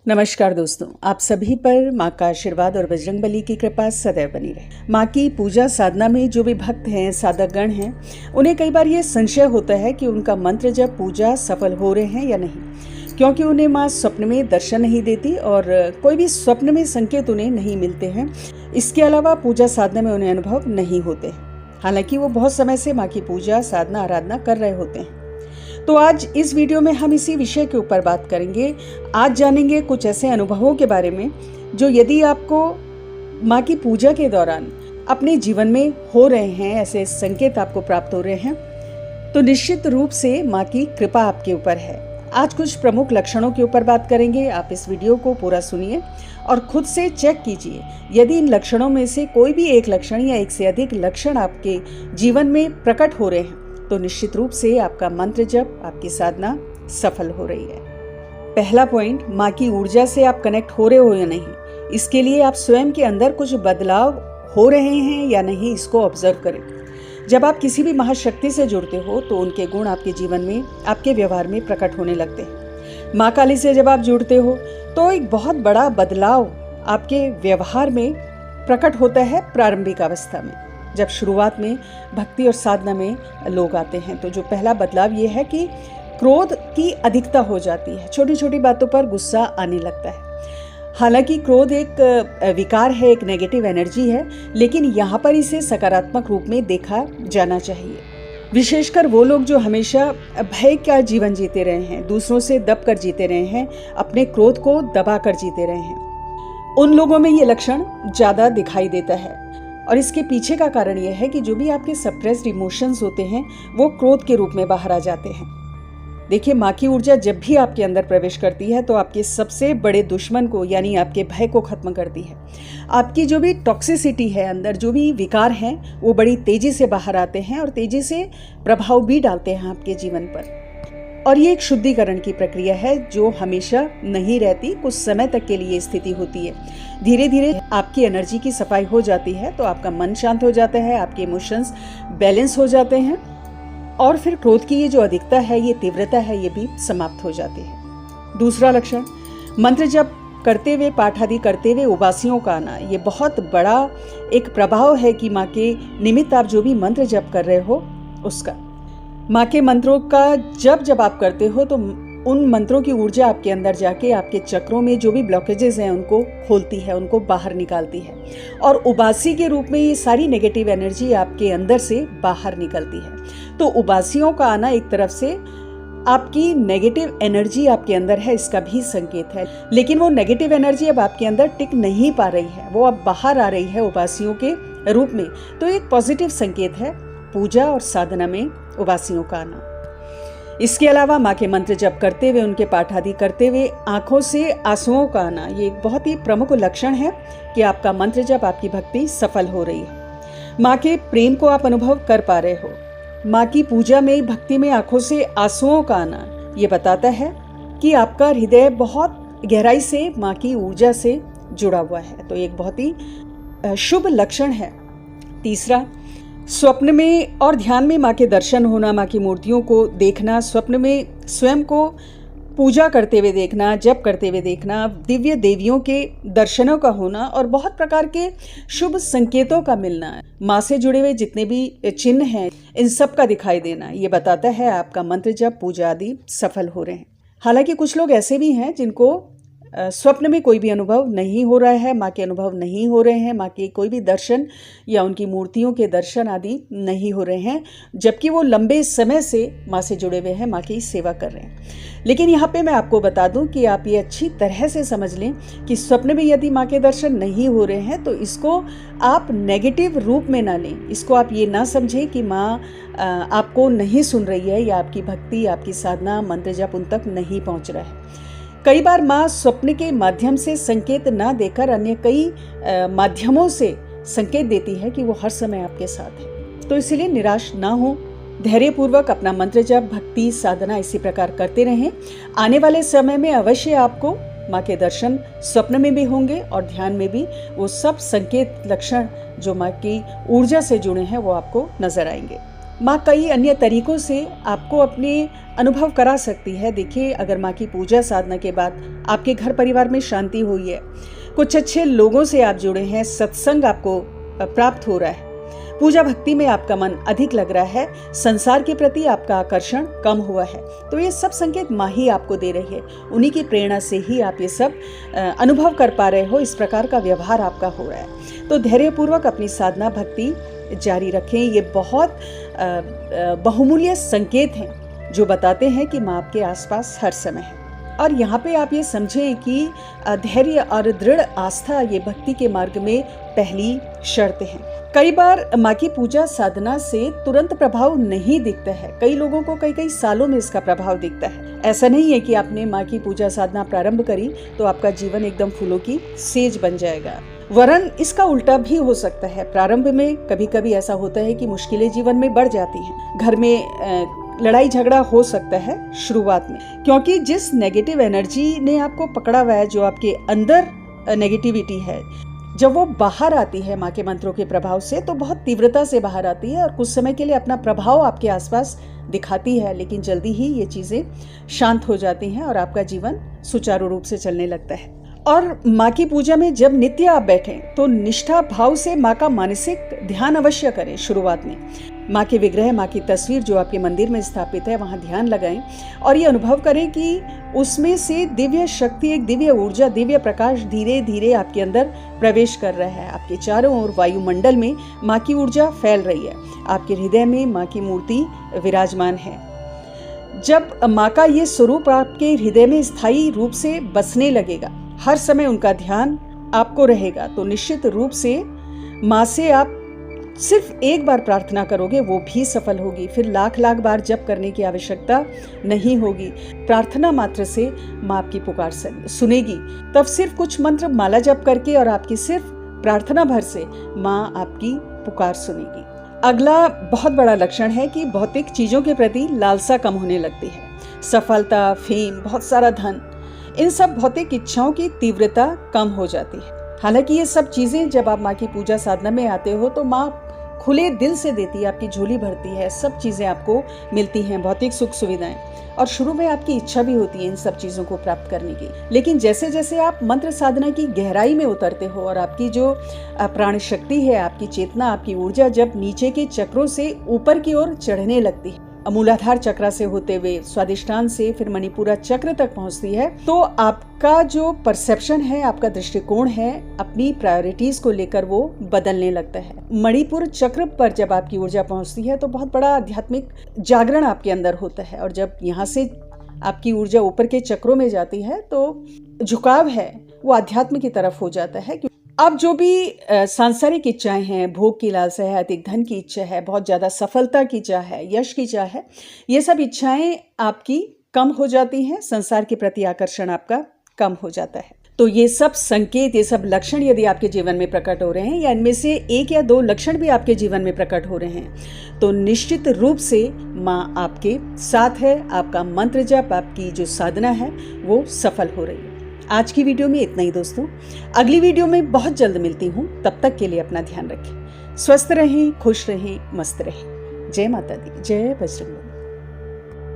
नमस्कार दोस्तों, आप सभी पर माँ का आशीर्वाद और बजरंगबली की कृपा सदैव बनी रहे। माँ की पूजा साधना में जो भी भक्त हैं, साधकगण हैं, उन्हें कई बार ये संशय होता है कि उनका मंत्र जब पूजा सफल हो रहे हैं या नहीं, क्योंकि उन्हें माँ स्वप्न में दर्शन नहीं देती और कोई भी स्वप्न में संकेत उन्हें नहीं मिलते हैं। इसके अलावा पूजा साधना में उन्हें अनुभव नहीं होते, हालांकि वो बहुत समय से माँ की पूजा साधना आराधना कर रहे होते हैं। तो आज इस वीडियो में हम इसी विषय के ऊपर बात करेंगे। आज जानेंगे कुछ ऐसे अनुभवों के बारे में जो यदि आपको माँ की पूजा के दौरान अपने जीवन में हो रहे हैं, ऐसे संकेत आपको प्राप्त हो रहे हैं, तो निश्चित रूप से माँ की कृपा आपके ऊपर है। आज कुछ प्रमुख लक्षणों के ऊपर बात करेंगे। आप इस वीडियो को पूरा सुनिए और खुद से चेक कीजिए। यदि इन लक्षणों में से कोई भी एक लक्षण या एक से अधिक लक्षण आपके जीवन में प्रकट हो रहे हैं, तो निश्चित रूप से आपका मंत्र जप, आपकी साधना सफल हो रही है। पहला पॉइंट, माँ की ऊर्जा से आप कनेक्ट हो रहे हो या नहीं, इसके लिए आप स्वयं के अंदर कुछ बदलाव हो रहे हैं या नहीं, इसको ऑब्जर्व करें। जब आप किसी भी महाशक्ति से जुड़ते हो तो उनके गुण आपके जीवन में, आपके व्यवहार में प्रकट होने लगते हैं। माँ काली से जब आप जुड़ते हो तो एक बहुत बड़ा बदलाव आपके व्यवहार में प्रकट होता है। प्रारंभिक अवस्था में जब शुरुआत में भक्ति और साधना में लोग आते हैं, तो जो पहला बदलाव ये है कि क्रोध की अधिकता हो जाती है। छोटी छोटी बातों पर गुस्सा आने लगता है। हालांकि क्रोध एक विकार है, एक नेगेटिव एनर्जी है, लेकिन यहाँ पर इसे सकारात्मक रूप में देखा जाना चाहिए। विशेषकर वो लोग जो हमेशा भय का जीवन जीते रहे हैं, दूसरों से दब कर जीते रहे हैं, अपने क्रोध को दबा कर जीते रहे हैं, उन लोगों में ये लक्षण ज़्यादा दिखाई देता है। और इसके पीछे का कारण यह है कि जो भी आपके सप्रेस्ड इमोशंस होते हैं वो क्रोध के रूप में बाहर आ जाते हैं। देखिए, माँ की ऊर्जा जब भी आपके अंदर प्रवेश करती है तो आपके सबसे बड़े दुश्मन को, यानी आपके भय को खत्म करती है। आपकी जो भी टॉक्सिसिटी है अंदर, जो भी विकार हैं, वो बड़ी तेजी से बाहर आते हैं और तेजी से प्रभाव भी डालते हैं आपके जीवन पर। और ये एक शुद्धिकरण की प्रक्रिया है जो हमेशा नहीं रहती, कुछ समय तक के लिए स्थिति होती है। धीरे धीरे आपकी एनर्जी की सफाई हो जाती है तो आपका मन शांत हो जाता है, आपके इमोशंस बैलेंस हो जाते हैं और फिर क्रोध की ये जो अधिकता है, ये तीव्रता है, ये भी समाप्त हो जाती है। दूसरा लक्षण, मंत्र जप करते हुए, पाठ आदि करते हुए उबासियों का आना। ये बहुत बड़ा एक प्रभाव है कि माँ के निमित्त आप जो भी मंत्र जप कर रहे हो उसका, माँ के मंत्रों का जब आप करते हो तो उन मंत्रों की ऊर्जा आपके अंदर जाके आपके चक्रों में जो भी ब्लॉकेजेस हैं उनको खोलती है, उनको बाहर निकालती है और उबासी के रूप में ये सारी नेगेटिव एनर्जी आपके अंदर से बाहर निकलती है। तो उबासियों का आना एक तरफ से आपकी नेगेटिव एनर्जी आपके अंदर है, इसका भी संकेत है। लेकिन वो नेगेटिव एनर्जी अब आपके अंदर टिक नहीं पा रही है, वो अब बाहर आ रही है उबासियों के रूप में। तो एक पॉजिटिव संकेत है पूजा और साधना में उबासियों का आना। इसके अलावा माँ के मंत्र जप करते हुए, उनके पाठ आदि करते हुए आंखों से आंसुओं का आना, ये एक बहुत ही प्रमुख लक्षण है कि आपका मंत्र जप, आपकी भक्ति सफल हो रही है। माँ के प्रेम को आप अनुभव कर पा रहे हो। माँ की पूजा में, भक्ति में आंखों से आंसुओं का आना, ये बताता है कि आपका हृदय बहुत गहराई से माँ की ऊर्जा से जुड़ा हुआ है। तो एक बहुत ही शुभ लक्षण है। तीसरा, स्वप्न में और ध्यान में माँ के दर्शन होना, माँ की मूर्तियों को देखना, स्वप्न में स्वयं को पूजा करते हुए देखना, जप करते हुए देखना, दिव्य देवियों के दर्शनों का होना और बहुत प्रकार के शुभ संकेतों का मिलना, माँ से जुड़े हुए जितने भी चिन्ह हैं, इन सब का दिखाई देना, ये बताता है आपका मंत्र जप, पूजा आदि सफल हो रहे हैं। हालांकि कुछ लोग ऐसे भी हैं जिनको स्वप्न में कोई भी अनुभव नहीं हो रहा है, माँ के अनुभव नहीं हो रहे हैं, माँ के कोई भी दर्शन या उनकी मूर्तियों के दर्शन आदि नहीं हो रहे हैं, जबकि वो लंबे समय से माँ से जुड़े हुए हैं, माँ की सेवा कर रहे हैं। लेकिन यहाँ पे मैं आपको बता दूं कि आप ये अच्छी तरह से समझ लें कि स्वप्न में यदि माँ के दर्शन नहीं हो रहे हैं तो इसको आप नेगेटिव रूप में ना लें। इसको आप ये ना समझें कि माँ आपको नहीं सुन रही है या आपकी भक्ति, आपकी साधना, मंत्र जप उन तक नहीं पहुँच रहा है। कई बार माँ स्वप्न के माध्यम से संकेत ना देकर अन्य कई माध्यमों से संकेत देती है कि वो हर समय आपके साथ है। तो इसलिए निराश ना हो, धैर्यपूर्वक अपना मंत्र जप, भक्ति, साधना इसी प्रकार करते रहें। आने वाले समय में अवश्य आपको माँ के दर्शन स्वप्न में भी होंगे और ध्यान में भी वो सब संकेत, लक्षण जो माँ की ऊर्जा से जुड़े हैं वो आपको नजर आएंगे। माँ कई अन्य तरीकों से आपको अपने अनुभव करा सकती है। देखिए, अगर माँ की पूजा साधना के बाद आपके घर परिवार में शांति हुई है, कुछ अच्छे लोगों से आप जुड़े हैं, सत्संग आपको प्राप्त हो रहा है, पूजा भक्ति में आपका मन अधिक लग रहा है, संसार के प्रति आपका आकर्षण कम हुआ है, तो ये सब संकेत माँ ही आपको दे रही है। उन्हीं की प्रेरणा से ही आप ये सब अनुभव कर पा रहे हो, इस प्रकार का व्यवहार आपका हो रहा है। तो धैर्यपूर्वक अपनी साधना भक्ति जारी रखें। ये बहुत बहुमूल्य संकेत हैं जो बताते हैं कि माँ आपके आसपास हर समय है। और यहाँ पे आप ये समझें कि धैर्य और दृढ़ आस्था ये भक्ति के मार्ग में पहली शर्त है। कई बार माँ की पूजा साधना से तुरंत प्रभाव नहीं दिखता है, कई लोगों को कई सालों में इसका प्रभाव दिखता है। ऐसा नहीं है कि आपने माँ की पूजा साधना प्रारंभ करी तो आपका जीवन एकदम फूलों की सेज बन जाएगा, वरन इसका उल्टा भी हो सकता है। प्रारंभ में कभी कभी ऐसा होता है कि मुश्किलें जीवन में बढ़ जाती हैं, घर में लड़ाई झगड़ा हो सकता है शुरुआत में, क्योंकि जिस नेगेटिव एनर्जी ने आपको पकड़ा हुआ है, जो आपके अंदर नेगेटिविटी है, जब वो बाहर आती है माँ के मंत्रों के प्रभाव से, तो बहुत तीव्रता से बाहर आती है और कुछ समय के लिए अपना प्रभाव आपके आसपास दिखाती है, लेकिन जल्दी ही ये चीजें शांत हो जाती हैं और आपका जीवन सुचारू रूप से चलने लगता है। और माँ की पूजा में जब नित्य आप बैठें तो निष्ठा भाव से माँ का मानसिक ध्यान अवश्य करें। शुरुआत में माँ के विग्रह, माँ की तस्वीर जो आपके मंदिर में स्थापित है, वहाँ ध्यान लगाएं और ये अनुभव करें कि उसमें से दिव्य शक्ति, एक दिव्य ऊर्जा, दिव्य प्रकाश धीरे धीरे आपके अंदर प्रवेश कर रहा है। आपके चारों ओर वायुमंडल में माँ की ऊर्जा फैल रही है, आपके हृदय में माँ की मूर्ति विराजमान है। जब माँ का ये स्वरूप आपके हृदय में स्थायी रूप से बसने लगेगा, हर समय उनका ध्यान आपको रहेगा, तो निश्चित रूप से माँ से आप सिर्फ एक बार प्रार्थना करोगे, वो भी सफल होगी। फिर लाख लाख बार जप करने की आवश्यकता नहीं होगी। प्रार्थना मात्र से माँ आपकी पुकार सुनेगी। तब सिर्फ कुछ मंत्र माला जप करके और आपकी सिर्फ प्रार्थना भर से माँ आपकी पुकार सुनेगी। अगला बहुत बड़ा लक्षण है कि भौतिक चीजों के प्रति लालसा कम होने लगती है। सफलता, फेम, बहुत सारा धन, इन सब भौतिक इच्छाओं की तीव्रता कम हो जाती है। हालांकि ये सब चीजें जब आप माँ की पूजा साधना में आते हो तो माँ खुले दिल से देती है, आपकी झोली भरती है, सब चीजें आपको मिलती हैं, भौतिक सुख सुविधाएं, और शुरू में आपकी इच्छा भी होती है इन सब चीजों को प्राप्त करने की। लेकिन जैसे जैसे आप मंत्र साधना की गहराई में उतरते हो और आपकी जो प्राण शक्ति है, आपकी चेतना, आपकी ऊर्जा जब नीचे के चक्रों से ऊपर की ओर चढ़ने लगती है, मूलाधार चक्र से होते हुए स्वादिष्ठान से फिर मणिपुरा चक्र तक पहुंचती है, तो आपका जो परसेप्शन है, आपका दृष्टिकोण है, अपनी प्रायोरिटीज को लेकर वो बदलने लगता है। मणिपुर चक्र पर जब आपकी ऊर्जा पहुंचती है तो बहुत बड़ा आध्यात्मिक जागरण आपके अंदर होता है, और जब यहाँ से आपकी ऊर्जा ऊपर के चक्रों में जाती है तो झुकाव है वो अध्यात्म की तरफ हो जाता है। अब जो भी सांसारिक इच्छाएं हैं, भोग की लालसा है, अधिक धन की इच्छा है, बहुत ज़्यादा सफलता की चाह है, यश की चाह है, ये सब इच्छाएं आपकी कम हो जाती हैं, संसार के प्रति आकर्षण आपका कम हो जाता है। तो ये सब संकेत, ये सब लक्षण यदि आपके जीवन में प्रकट हो रहे हैं, या इनमें से एक या दो लक्षण भी आपके जीवन में प्रकट हो रहे हैं, तो निश्चित रूप से माँ आपके साथ है। आपका मंत्र जप, आपकी जो साधना है वो सफल हो रही है। आज की वीडियो में इतना ही दोस्तों, अगली वीडियो में बहुत जल्द मिलती हूँ। तब तक के लिए अपना ध्यान रखें, स्वस्थ रहें, खुश रहें, मस्त रहें। जय माता दी, जय बजरंग बली।